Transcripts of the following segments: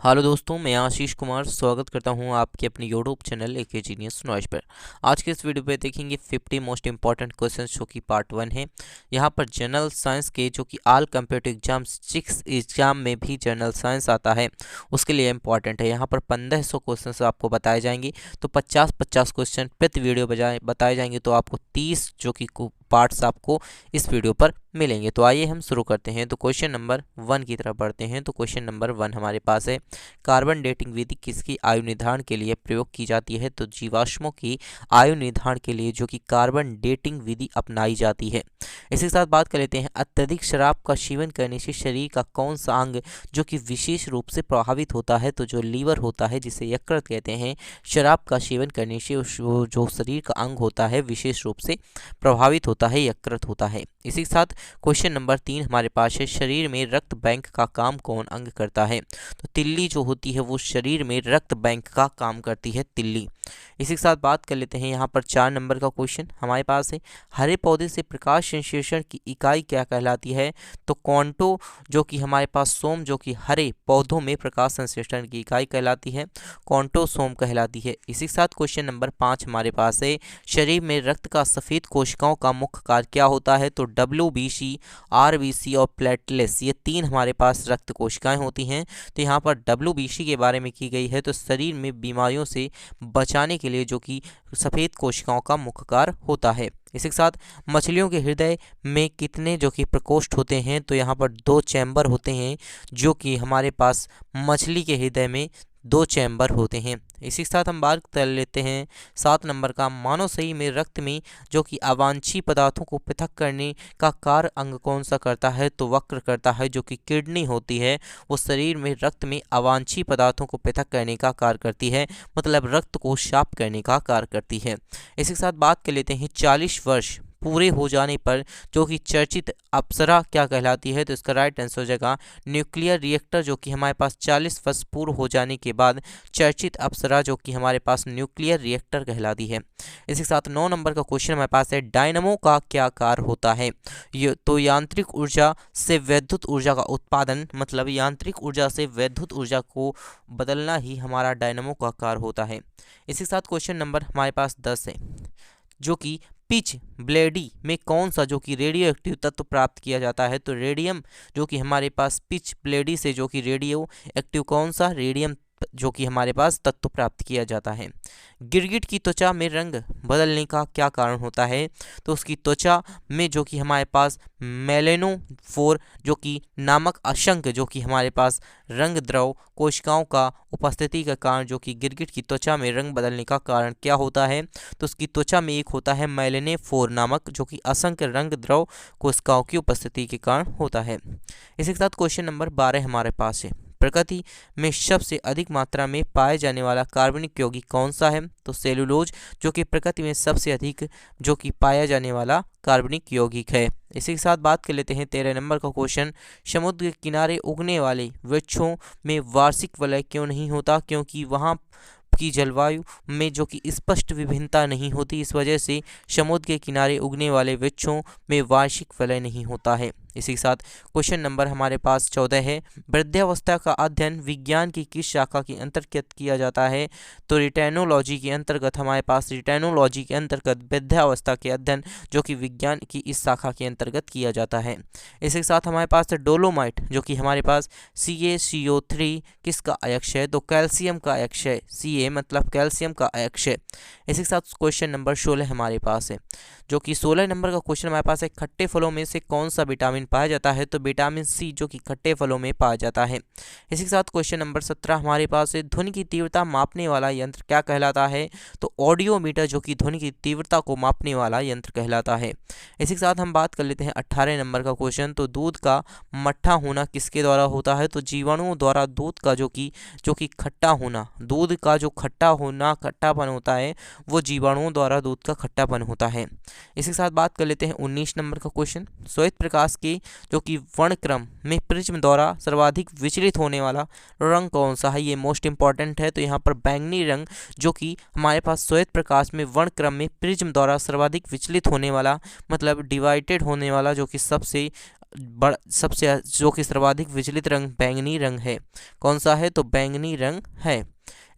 Hello दोस्तों, मैं आशीष कुमार स्वागत करता हूं आपके अपने YouTube channel AK genius noise पर। आज के इस वीडियो पे देखेंगे 50 मोस्ट इंपॉर्टेंट क्वेश्चंस जो कि पार्ट 1 है। यहां पर जनरल साइंस के जो कि ऑल कम्पिटिटिव एग्जाम 6 एग्जाम में भी जनरल साइंस आता है, उसके लिए इंपॉर्टेंट है। यहां पर 1500 क्वेश्चन आपको बताए जाएंगे, तो 50-50 क्वेश्चन प्रति वीडियो बताए जाएंगे, तो आपको 30 जो कि पार्ट्स आपको इस वीडियो पर मिलेंगे। तो आइए हम शुरू करते हैं। तो क्वेश्चन नंबर 1 की तरफ बढ़ते हैं। तो क्वेश्चन नंबर 1 हमारे पास है, कार्बन डेटिंग विधि किसकी आयु निर्धारण के लिए प्रयोग की जाती है? तो जीवाश्मों की आयु निर्धारण के लिए जो कि कार्बन डेटिंग विधि अपनाई जाती है। इसी के साथ बात कर लेते हैं, अत्यधिक शराब का सेवन करने से शरीर का कौन सा अंग जो कि विशेष रूप से प्रभावित होता है? तो जो लीवर होता है, जिसे यकृत कहते हैं, शराब का सेवन करने से जो शरीर का अंग होता है विशेष रूप से प्रभावित होता है, यकृत होता है। इसी के साथ क्वेश्चन नंबर 3 हमारे पास है, शरीर में रक्त बैंक का काम कौन अंग करता है? तो तिल्ली जो होती है वो शरीर में रक्त बैंक का काम करती है, तिल्ली। इसी के साथ बात कर लेते हैं, यहाँ पर 4 नंबर का क्वेश्चन हमारे पास है, हरे पौधे से प्रकाश संश्लेषण की इकाई क्या कहलाती है? तो क्वांटो जो कि हमारे पास सोम जो कि हरे पौधों में प्रकाश संश्लेषण की इकाई कहलाती है, क्वांटोसोम कहलाती है। इसी के साथ क्वेश्चन नंबर 5 हमारे पास है, शरीर में रक्त का सफ़ेद कोशिकाओं का मुख्य कार्य क्या होता है? तो WBC, RBC और प्लेटलेट्स, ये 3 हमारे पास रक्त कोशिकाएं होती हैं। तो यहाँ पर WBC के बारे में की गई है, तो शरीर में बीमारियों से बचाने के लिए जो कि सफ़ेद कोशिकाओं का मुख्य कार्य होता है। इसी के साथ मछलियों के हृदय में कितने जो कि प्रकोष्ठ होते हैं? तो यहाँ पर 2 चैम्बर होते हैं, जो कि हमारे पास मछली के हृदय में 2 चैम्बर होते हैं। इसी के साथ हम बात कर लेते हैं 7 नंबर का, मानव शरीर में रक्त में जो कि अवांछित पदार्थों को पृथक करने का कार्य अंग कौन सा करता है? तो वक्र करता है, जो कि किडनी होती है वो शरीर में रक्त में अवांछित पदार्थों को पृथक करने का कार्य करती है, मतलब रक्त को साफ करने का कार्य करती है। इसी के साथ बात कर लेते हैं, 40 वर्ष पूरे हो जाने पर जो कि चर्चित अप्सरा क्या कहलाती है? तो इसका राइट आंसर हो जाएगा न्यूक्लियर रिएक्टर, जो कि हमारे पास 40 वर्ष पूर्ण हो जाने के बाद चर्चित अप्सरा जो कि हमारे पास न्यूक्लियर रिएक्टर कहलाती है। इसी के साथ 9 नंबर का क्वेश्चन हमारे पास है, डायनमो का क्या कार्य होता है? ये तो यांत्रिक ऊर्जा से वैद्युत ऊर्जा का उत्पादन, मतलब यांत्रिक ऊर्जा से वैद्युत ऊर्जा को बदलना ही हमारा डायनमो का कार्य होता है। इसी के साथ क्वेश्चन नंबर हमारे पास 10 है, जो कि पिच ब्लेडी में कौन सा जो कि रेडियो एक्टिव तत्व प्राप्त किया जाता है? तो रेडियम जो कि हमारे पास पिच ब्लेडी से जो कि रेडियो एक्टिव कौन सा रेडियम जो कि हमारे पास तत्व प्राप्त किया जाता है। गिरगिट की त्वचा में रंग बदलने का क्या कारण होता है? तो उसकी त्वचा में जो कि हमारे पास मेलेनोफोर जो कि नामक असंख्य जो कि हमारे पास रंग द्रव कोशिकाओं का उपस्थिति के कारण जो कि गिरगिट की त्वचा में रंग बदलने का कारण क्या होता है? तो उसकी त्वचा में एक होता है मेलेनोफोर नामक जो कि असंख्य रंग द्रव कोशिकाओं की उपस्थिति के कारण होता है। इसी के साथ क्वेश्चन नंबर 12 हमारे पास है, प्रकृति में सबसे अधिक मात्रा में पाए जाने वाला कार्बनिक यौगिक कौन सा है? तो सेलुलोज जो कि प्रकृति में सबसे अधिक जो कि पाया जाने वाला कार्बनिक यौगिक है। इसी के साथ बात कर लेते हैं 13 नंबर का क्वेश्चन, समुद्र के किनारे उगने वाले वृक्षों में वार्षिक वलय क्यों नहीं होता? क्योंकि वहाँ की जलवायु में जो कि स्पष्ट विभिन्नता नहीं होती, इस वजह से समुद्र के किनारे उगने वाले वृक्षों में वार्षिक वलय नहीं होता है। इसी के साथ क्वेश्चन नंबर हमारे पास 14 है, वृद्धावस्था का अध्ययन विज्ञान की किस शाखा के अंतर्गत किया जाता है? तो रिटेनोलॉजी के अंतर्गत हमारे पास रिटेनोलॉजी के अंतर्गत वृद्धावस्था के अध्ययन जो कि विज्ञान की इस शाखा के अंतर्गत किया जाता है। इसी के साथ हमारे पास डोलोमाइट जो कि हमारे पास CaCO3 किसका अयक्ष है? तो कैल्शियम का अयक्ष है, Ca मतलब कैल्शियम का अयक्ष है। इसी के साथ क्वेश्चन नंबर 16 हमारे पास है, जो कि 16 नंबर का क्वेश्चन हमारे पास है, खट्टे फलों में से कौन सा विटामिन पाया जाता है? तो विटामिन C जो कि खट्टे फलों में पाया जाता है। इसी के साथ क्वेश्चन नंबर 17 हमारे पास है, ध्वनि की तीव्रता मापने वाला यंत्र क्या कहलाता है? तो ऑडियोमीटर जो कि ध्वनि की तीव्रता को मापने वाला यंत्र कहलाता है। इसी के साथ हम बात कर लेते हैं 18 नंबर का क्वेश्चन, तो दूध का मट्ठा होना किसके द्वारा होता है? तो जीवाणुओं द्वारा दूध का जो कि खट्टा होना, दूध का जो खट्टा होना, खट्टापन होता है वो जीवाणुओं द्वारा दूध का खट्टापन होता है। इसी के साथ बात कर लेते हैं 19 नंबर का क्वेश्चन, श्वेत प्रकाश के जो कि वर्णक्रम में प्रिज्म द्वारा सर्वाधिक विचलित होने वाला रंग कौन सा है? ये मोस्ट इंपॉर्टेंट है। तो यहाँ पर बैंगनी रंग जो कि हमारे पास श्वेत प्रकाश में वर्णक्रम में प्रिज्म द्वारा सर्वाधिक विचलित होने वाला, मतलब डिवाइडेड होने वाला जो कि सबसे सबसे जो कि सर्वाधिक विचलित रंग बैंगनी रंग है। कौन सा है? तो बैंगनी रंग है।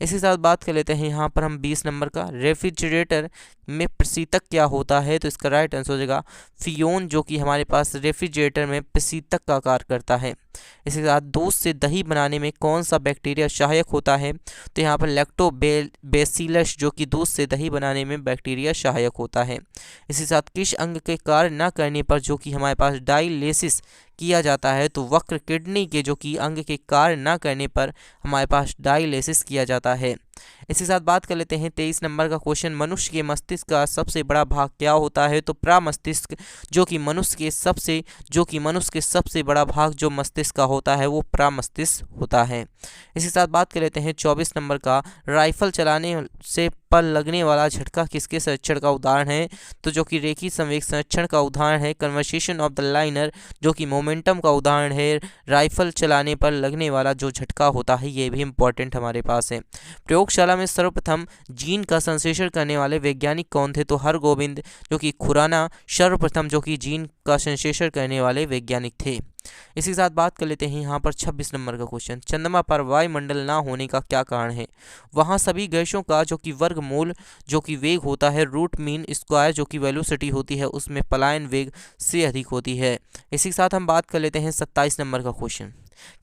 इसी साथ बात कर लेते हैं यहाँ पर हम 20 नंबर का, रेफ्रिजरेटर में प्रशीतक क्या होता है? तो इसका राइट आंसर हो जाएगा फियोन, जो कि हमारे पास रेफ्रिजरेटर में प्रशीतक का कार्य करता है। इसी के साथ दूध से दही बनाने में कौन सा बैक्टीरिया सहायक होता है? तो यहाँ पर लैक्टोबैसिलस, जो कि दूध से दही बनाने में बैक्टीरिया सहायक होता है। इसी साथ किस अंग के कार्य न करने पर जो कि हमारे पास डायलिसिस किया जाता है? तो वक्र किडनी के जो कि अंग के कार्य न करने पर हमारे पास डायलिसिस किया जाता है। इसी साथ बात कर लेते हैं 23 नंबर का क्वेश्चन, मनुष्य के मस्तिष्क का सबसे बड़ा भाग क्या होता है? तो प्रमस्तिष्क, जो कि मनुष्य के सबसे बड़ा भाग जो मस्तिष्क का होता है वो प्रमस्तिष्क होता है। इसी साथ बात कर लेते हैं 24 नंबर का, राइफल चलाने से पर लगने वाला झटका किसके संरक्षण का उदाहरण है? तो जो कि रेखी संवेग संरक्षण का उदाहरण है कन्वर्सेशन ऑफ द लाइनर, जो कि मोमेंटम का उदाहरण है। राइफल चलाने पर लगने वाला जो झटका होता है ये भी इंपॉर्टेंट हमारे पास है। प्रयोगशाला में सर्वप्रथम जीन का संश्लेषण करने वाले वैज्ञानिक कौन थे? तो हरगोविंद, जो कि खुराना सर्वप्रथम जो कि जीन का संश्लेषण करने वाले वैज्ञानिक थे। इसी के साथ बात कर लेते हैं यहाँ पर 26 नंबर का क्वेश्चन, चंद्रमा पर वायुमंडल ना होने का क्या कारण है? वहाँ सभी गैसों का जो कि वर्गमूल जो कि वेग होता है रूट मीन स्क्वायर, जो कि वेलोसिटी होती है उसमें पलायन वेग से अधिक होती है। इसी के साथ हम बात कर लेते हैं 27 नंबर का क्वेश्चन,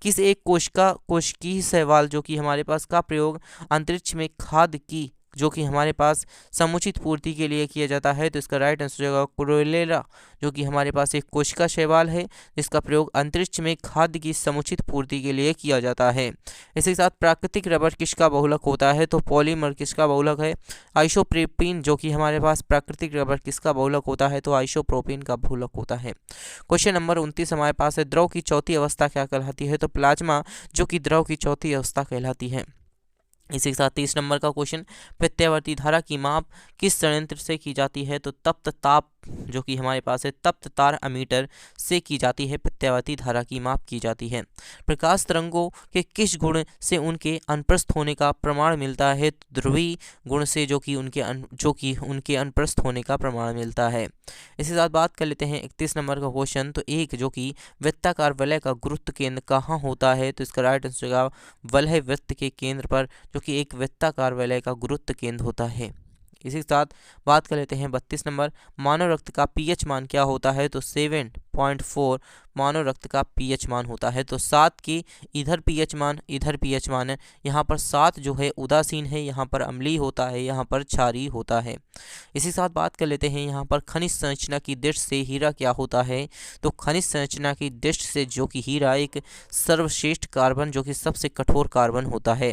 किस एक कोशिकीय शैवाल जो कि हमारे पास का प्रयोग अंतरिक्ष में खाद्य की जो कि हमारे पास समुचित पूर्ति के लिए किया जाता है? तो इसका राइट आंसर हो जाएगा क्लोरेला, जो कि हमारे पास एक कोशिका शैवाल है जिसका प्रयोग अंतरिक्ष में खाद्य की समुचित पूर्ति के लिए किया जाता है। इसी के साथ प्राकृतिक रबर किसका बहुलक होता है? तो पॉलीमर किसका बहुलक है? आइसोप्रोपीन, जो कि हमारे पास प्राकृतिक रबर किसका बहुलक होता है? तो आइसोप्रोपीन का बहुलक होता है। क्वेश्चन नंबर 29 हमारे पास है, द्रव की चौथी अवस्था क्या कहलाती है? तो प्लाज्मा, जो कि द्रव की चौथी अवस्था कहलाती है। इसी के साथ 30 नंबर का क्वेश्चन, प्रत्यावर्ती धारा की माप किस संयंत्र से की जाती है? तो तप्त ताप, जो कि हमारे पास है तप्त तार अमीटर से की जाती है प्रत्यावर्ती धारा की माप की जाती है। प्रकाश तरंगों के किस गुण से उनके अनुप्रस्थ होने का प्रमाण मिलता है? ध्रुवीय गुण से, जो कि उनके अनुप्रस्थ होने का प्रमाण मिलता है। इसी साथ बात कर लेते हैं 31 नंबर का क्वेश्चन, तो एक जो कि वृत्ताकार वलय का गुरुत्व केंद्र कहाँ होता है? तो इसका राइट आंसर होगा वलय वृत्त के केंद्र पर, जो कि एक वृत्ताकार वलय का गुरुत्व केंद्र होता है। इसी के साथ बात कर लेते हैं 32 नंबर, मानव रक्त का पीएच मान क्या होता है? तो 7.4 मानव रक्त का पीएच मान होता है। तो 7 की इधर पीएच मान है, यहाँ पर 7 जो है उदासीन है, यहाँ पर अम्लीय होता है, यहाँ पर क्षारीय होता है। इसी साथ बात कर लेते हैं यहाँ पर खनिज संरचना की दृष्टि से हीरा क्या होता है? तो खनिज संरचना की दृष्टि से जो कि हीरा एक सर्वश्रेष्ठ कार्बन, जो कि सबसे कठोर कार्बन होता है।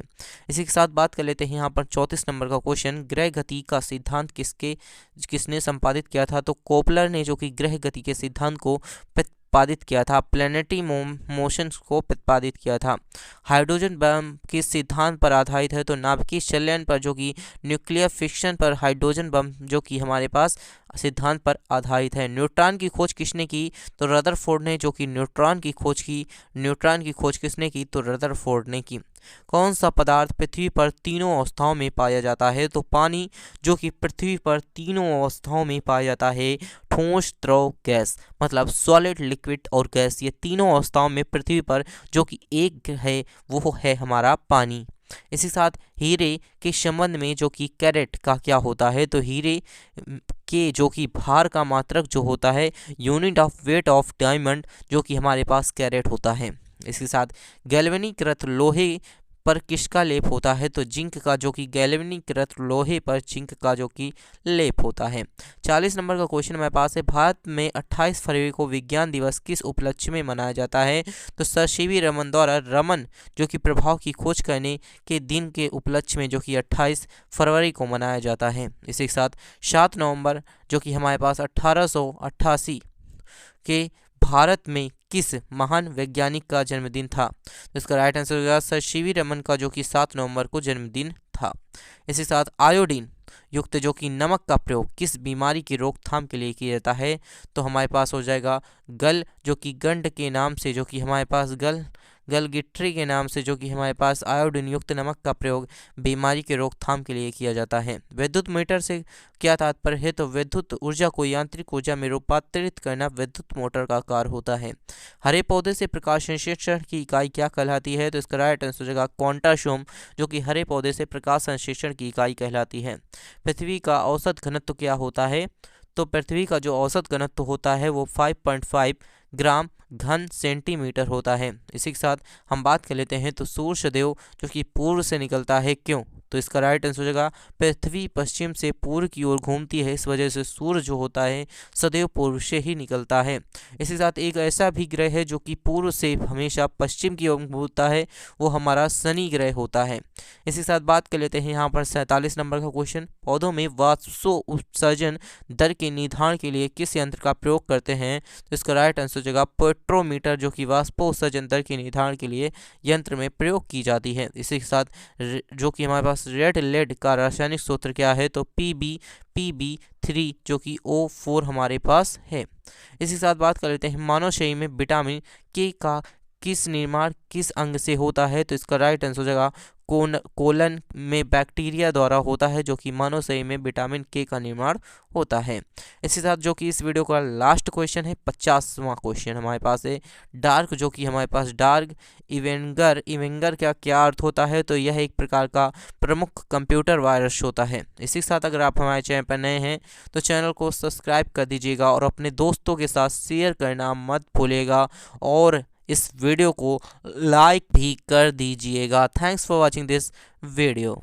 इसी के साथ बात कर लेते हैं यहाँ पर 34 नंबर का क्वेश्चन, ग्रह गति का सिद्धांत किसने संपादित किया था? तो कोपलर ने, जो कि ग्रह गति के सिद्धांत को प्रतिपादित किया था, प्लैनेटरी मोशन को प्रतिपादित किया था। हाइड्रोजन बम किस सिद्धांत पर आधारित है? तो नाभिकीय संलयन पर, जो कि न्यूक्लियर फिक्शन पर हाइड्रोजन बम जो कि हमारे पास सिद्धांत पर आधारित है। न्यूट्रॉन की खोज किसने की? तो रदरफोर्ड ने, जो कि न्यूट्रॉन की खोज किसने की? तो रदरफोर्ड ने की। कौन सा पदार्थ पृथ्वी पर तीनों अवस्थाओं में पाया जाता है? तो पानी, जो कि पृथ्वी पर तीनों अवस्थाओं में पाया जाता है, ठोस, द्रव, गैस, मतलब सॉलिड, लिक्विड और गैस, ये तीनों अवस्थाओं में पृथ्वी पर जो कि एक है वो है हमारा पानी। इसी साथ हीरे के संबंध में जो कि कैरेट का क्या होता है? तो हीरे के जो कि भार का मात्रक जो होता है, unit of weight of diamond, जो कि हमारे पास कैरेट होता है। इसके साथ गैल्वेनीकृत लोहे पर किसका लेप होता है? तो जिंक का, जो कि गैल्वेनीकृत लोहे पर जिंक का जो कि लेप होता है। 40 नंबर का क्वेश्चन हमारे पास है, भारत में 28 फरवरी को विज्ञान दिवस किस उपलक्ष्य में मनाया जाता है? तो सर सीवी रमन द्वारा रमन जो कि प्रभाव की खोज करने के दिन के उपलक्ष्य में जो कि 28 फरवरी को मनाया जाता है। इसी के साथ 7 नवंबर जो कि हमारे पास 1888 के भारत में किस महान वैज्ञानिक का जन्मदिन था? तो इसका राइट आंसर होगा सर सीवी रमन का, जो कि 7 नवंबर को जन्मदिन था। इसी साथ आयोडीन युक्त जो कि नमक का प्रयोग किस बीमारी की रोकथाम के लिए किया जाता है? तो हमारे पास हो जाएगा गल, जो कि गंड के नाम से, जो कि हमारे पास गलगिट्री के नाम से, जो कि हमारे पास आयोडीन युक्त नमक का प्रयोग बीमारी के रोकथाम के लिए किया जाता है। विद्युत मीटर से क्या तात्पर्य है? तो विद्युत ऊर्जा को यांत्रिक ऊर्जा में रूपांतरित करना विद्युत मोटर का कार्य होता है। हरे पौधे से प्रकाश संश्लेषण की इकाई क्या कहलाती है? तो इसका राइट आंसर हो जाएगा क्वांटासोम, जो कि हरे पौधे से प्रकाश संश्लेषण की इकाई कहलाती है। पृथ्वी का औसत घनत्व क्या होता है? तो पृथ्वी का जो औसत घनत्व होता है वो 5.5 ग्राम घन सेंटीमीटर होता है। इसी के साथ हम बात कर लेते हैं तो सूर्यदेव जो कि पूर्व से निकलता है, क्यों? तो इसका राइट आंसर हो जाएगा पृथ्वी पश्चिम से पूर्व की ओर घूमती है, इस वजह से सूर्य जो होता है सदैव पूर्व से ही निकलता है। इसी के साथ एक ऐसा भी ग्रह है जो कि पूर्व से हमेशा पश्चिम की ओर घूमता है, वो हमारा शनि ग्रह होता है। इसी के साथ बात कर लेते हैं यहाँ पर 47 नंबर का क्वेश्चन, पौधों में वाष्पोत्सर्जन दर के निर्धारण के लिए किस यंत्र का प्रयोग करते हैं? तो इसका राइट आंसर हो जाएगा स्पेक्ट्रोमीटर, जो कि वाष्पोत्सर्जन दर के निर्धारण के लिए यंत्र में प्रयोग की जाती है। इसी के साथ जो कि हमारे पास रेड लेड का रासायनिक सूत्र क्या है? तो PbPb3, जो कि O4 हमारे पास है। इसी के साथ बात कर लेते हैं मानव शरीर में विटामिन के का किस निर्माण किस अंग से होता है? तो इसका राइट आंसर हो जाएगा कोलन में बैक्टीरिया द्वारा होता है, जो कि मानव शरीर में विटामिन के का निर्माण होता है। इसके साथ जो कि इस वीडियो का लास्ट क्वेश्चन है 50वां क्वेश्चन हमारे पास है डार्क, जो कि हमारे पास डार्क इवेंगर का क्या अर्थ होता है? तो यह एक प्रकार का प्रमुख कंप्यूटर वायरस होता है। इसी के साथ अगर आप हमारे चैनल पर नए हैं तो चैनल को सब्सक्राइब कर दीजिएगा और अपने दोस्तों के साथ शेयर करना मत भूलिएगा और इस वीडियो को लाइक भी कर दीजिएगा। Thanks for watching this video.